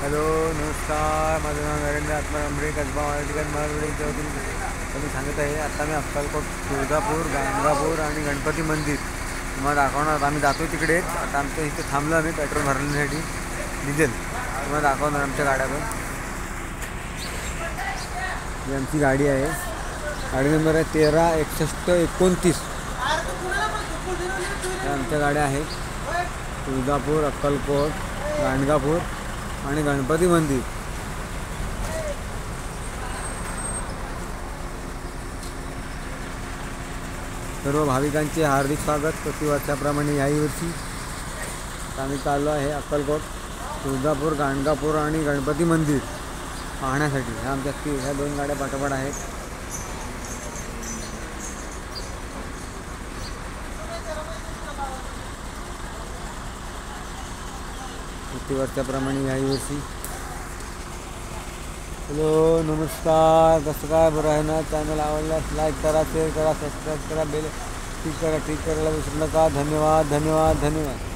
Hello नमस्कार, माझं नाव नरेंद्र आत्मा आंबरे, कसबा मराठी मी सांगत आहे. आता मी अक्कलकोट, तुळजापूर, गाणगापूर आणि गणपती मंदिर तुम्हाला दाखवणार. आम्ही जातो तिकडेच. आता आमच्या इथे थांबलो आम्ही पेट्रोल भरण्यासाठी, डिझेल तुम्हाला दाखवणार आमच्या गाड्या पण. ही आमची गाडी आहे, गाडी नंबर आहे 136129. आमच्या गाड्या आहेत तुळजापूर, अक्कलकोट, गाणगापूर आणि गणपती मंदिर. सर्व भाविकांचे हार्दिक स्वागत. प्रतिवर्षाप्रमाणे याही वर्षी आम्ही चाललो आहे अक्कलकोट, तुळजापूर, गाणगापूर आणि गणपती मंदिर पाहण्यासाठी. ह्या दोन गाड्या पाठोपाठ आहेत. प्रतिवर्षाप्रमाणे याही वर्षी. हॅलो नमस्कार, कसं काय, बरं आहे ना? चॅनल आवडल्यास लाईक करा, शेअर करा, सबस्क्राईब करा, बेल क्लिक करायला विसरू नका. धन्यवाद धन्यवाद धन्यवाद.